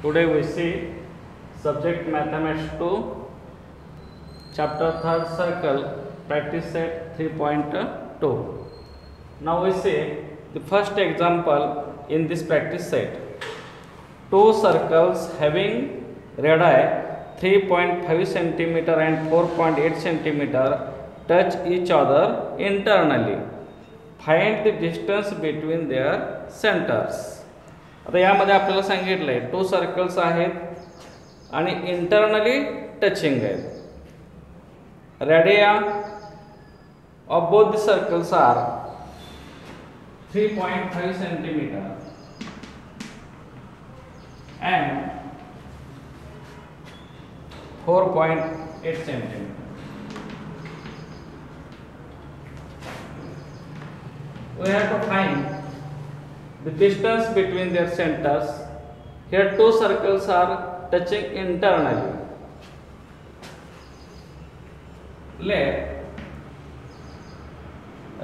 Today we see subject mathematics 2, chapter 3rd circle, practice set 3.2. Now we see the first example in this practice set. Two circles having radii 3.5 cm and 4.8 cm touch each other internally. Find the distance between their centers. आता यामध्ये आपल्याला सांगितलं आहे to circles आहेत आणि internally touching आहेत. Radii of both the circles are 3.5 cm and 4.8 cm. We have to find the distance between their centers. Here two circles are touching internally. Let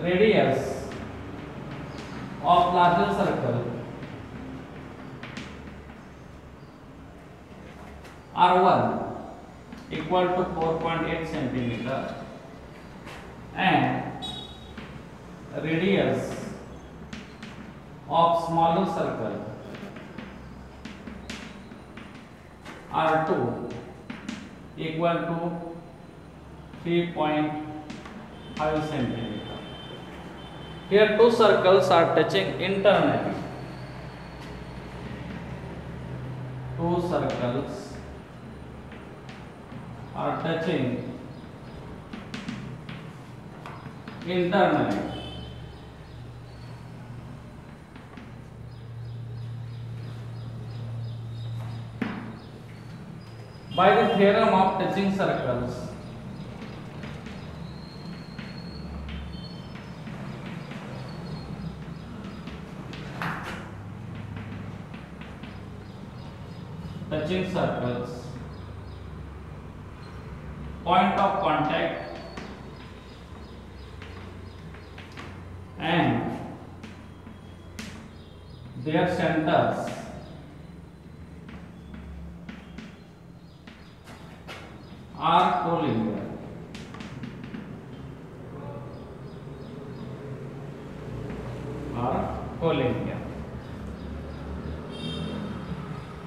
radius of larger circle R1 equal to 4.8 cm and radius of smaller circle R2 equal to 3.5 cm. Here two circles are touching internally. Two circles are touching internally. By the theorem of touching circles, point of contact and their centers are collinear.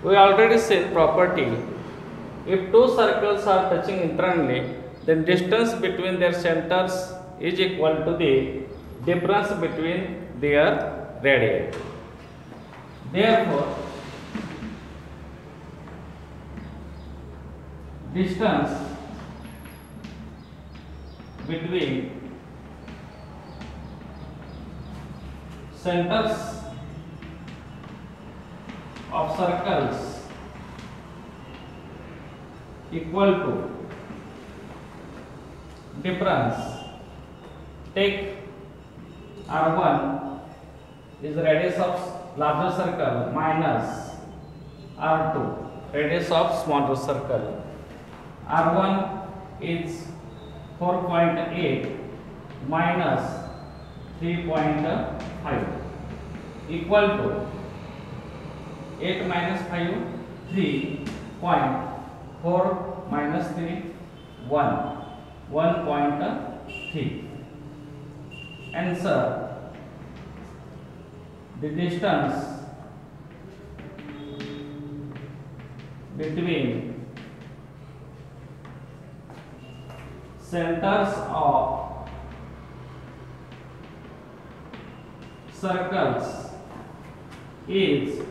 We already said property. If two circles are touching internally, then distance between their centers is equal to the difference between their radii. Therefore, distance between centers of circles equal to difference. Take R1 is radius of larger circle minus R2 radius of smaller circle. R1 is 4.8 minus 3.5 equal to 8 minus 5 3.4 minus 3 1.3. Answer: the distance between centers of circles is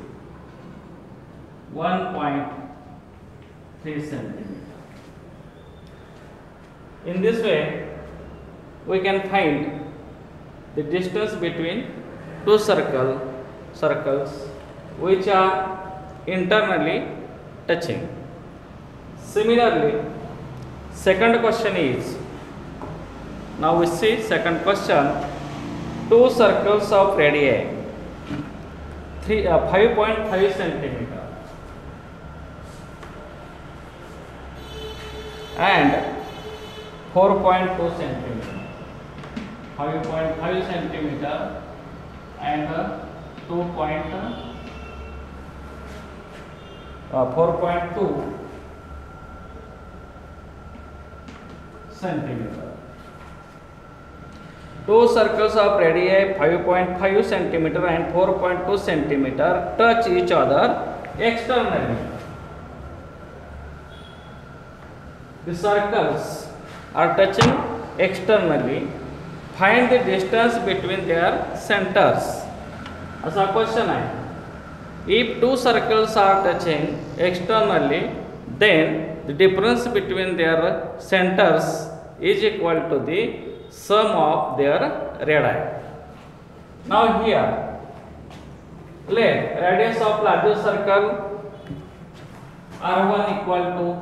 1.3 cm. In this way, we can find the distance between two circles which are internally touching. Similarly, second question is, now we see second question. Two circles of radii 5.5 cm and 4.2 cm. 5.5 cm and 2.2 4.2 centimeter. Two circles of radii 5.5 centimeter and 4.2 centimeter touch each other externally. The circles are touching externally. Find the distance between their centers. असा question आहे. If two circles are touching externally, then the difference between their centers is equal to the sum of their radii. Now here, let radius of larger circle r1 equal to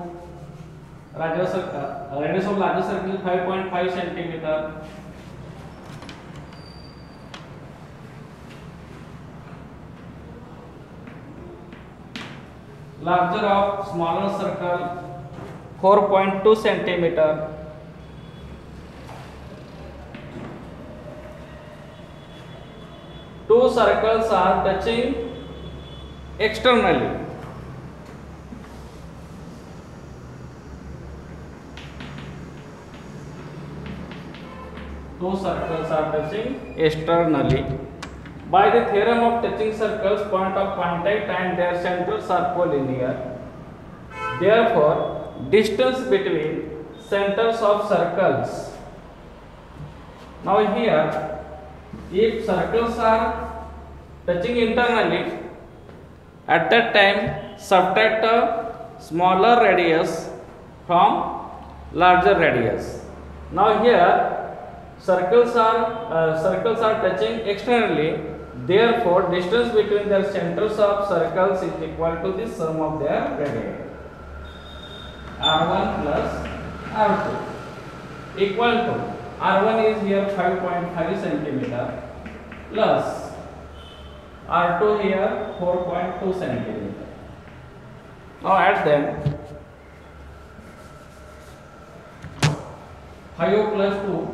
radius of larger circle is 5.5 centimeter. Larger of smaller circle 4.2 centimeter. Two circles are touching externally. Two circles are touching externally. By the theorem of touching circles, point of contact and their centers are collinear. Therefore, distance between centers of circles. Now here, if circles are touching internally, at that time subtract a smaller radius from larger radius. Now here circles are touching externally. Therefore, distance between their centers of circles is equal to the sum of their radii. R1 plus R2 equal to R1 is here 5.5 centimeter plus R2 here 4.2 centimeter. Now add them. 5 plus 2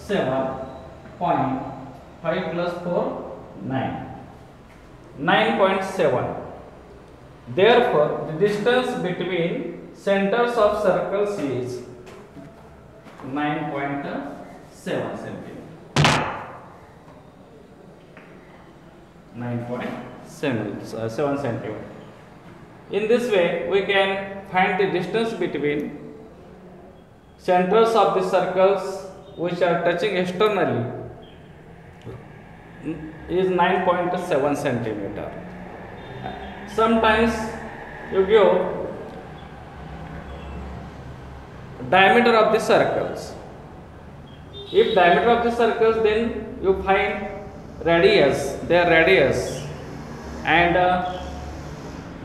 7.5 plus 4 9. 9.7. Therefore, the distance between centers of circles is 9.7 centimeter. 9.7 centimeter. In this way, we can find the distance between centers of the circles which are touching externally is 9.7 centimeter. Sometimes you give diameter of the circles. If diameter of the circles, then you find radius, their radius, and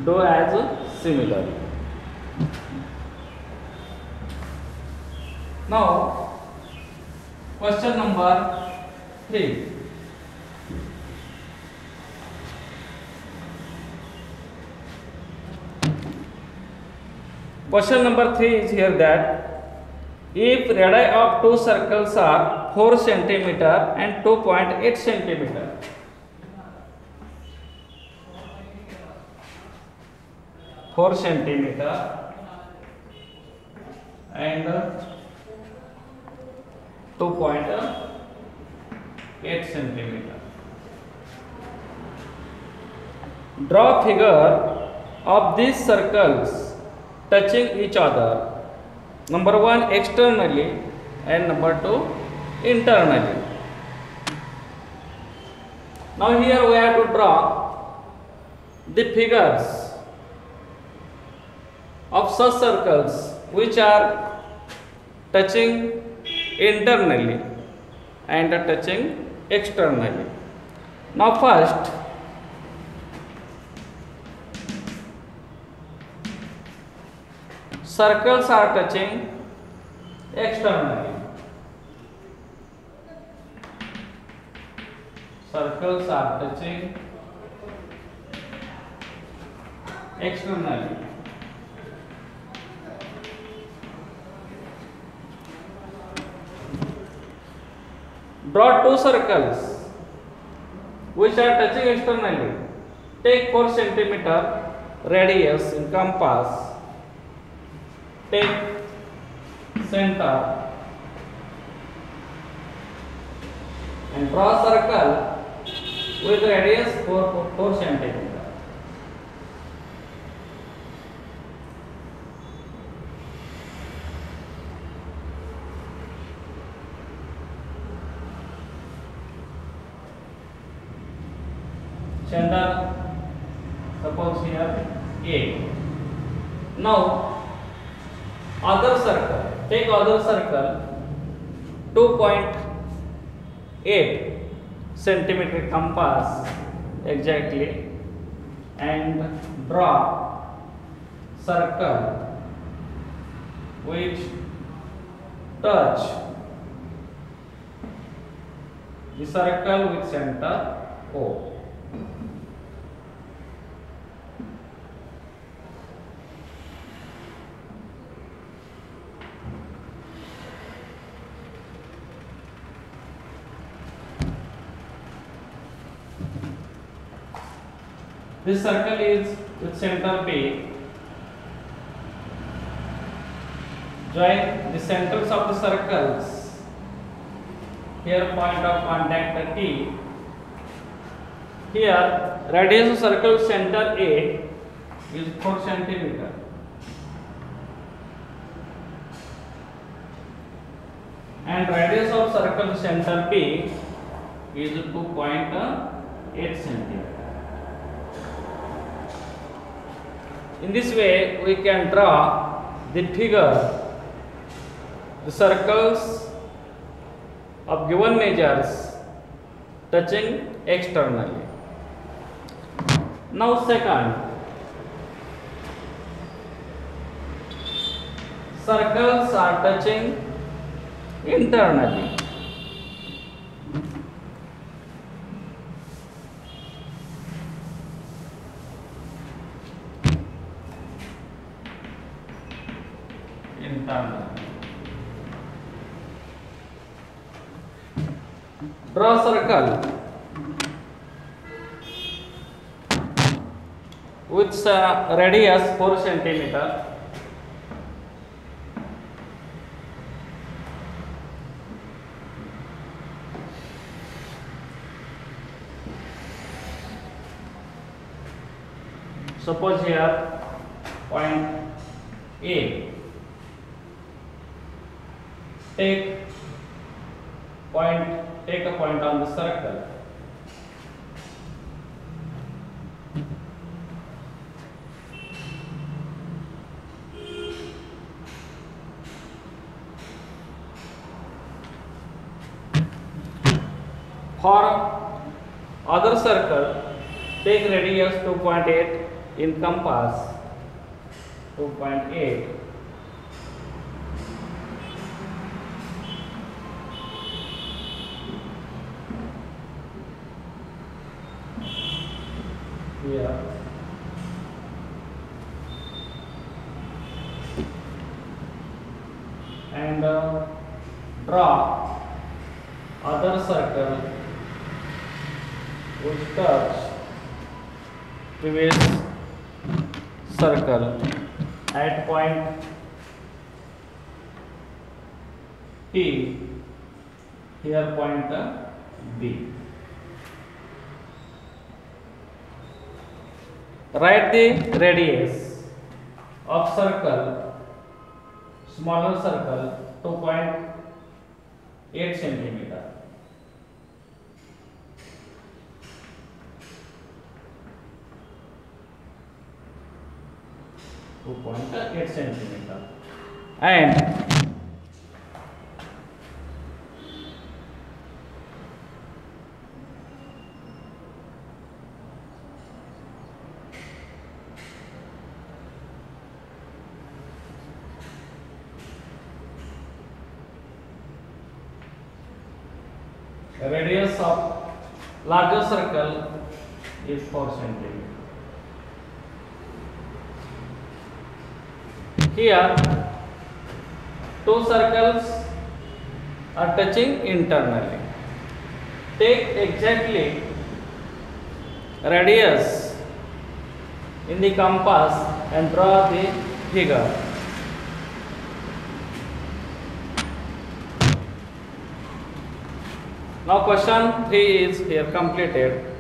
do as similarly. Now, question number 3. Question number 3 is here that if radii of two circles are 4 centimeter and 2.8 centimeter, and 2.8 centimeter. Draw figure of these circles touching each other. Number 1 externally and number 2 internally. Now here we have to draw the figures of such circles which are touching internally and touching externally. Now first, circles are touching externally. Circles are touching externally. Draw two circles which are touching externally. Take 4 centimeter radius in compass, take center and draw circle with radius 4 centimeter. Center, suppose here A. Now other circle, take other circle 2.8 centimeter compass exactly and draw circle which touch the circle with center O. This circle is with center B. Join the centers of the circles. Here point of contact T. Here radius of circle center A is 4 centimeter. And radius of circle center B is 2.8 centimeter. In this way, we can draw the figure, the circles of given measures touching externally. Now, second, circles are touching internally. Draw circle with radius 4 centimeter. Suppose here point A. Take a point on the circle. For other circle, take radius 2.8 in compass. 2.8. Here. And draw other circle which touch previous circle at point T, here point B. Write the radius of circle, smaller circle, 2.8 centimeter. And the radius of larger circle is 4 centimeter. Here, two circles are touching internally. Take exactly radius in the compass and draw the figure. Now question 3 is here completed.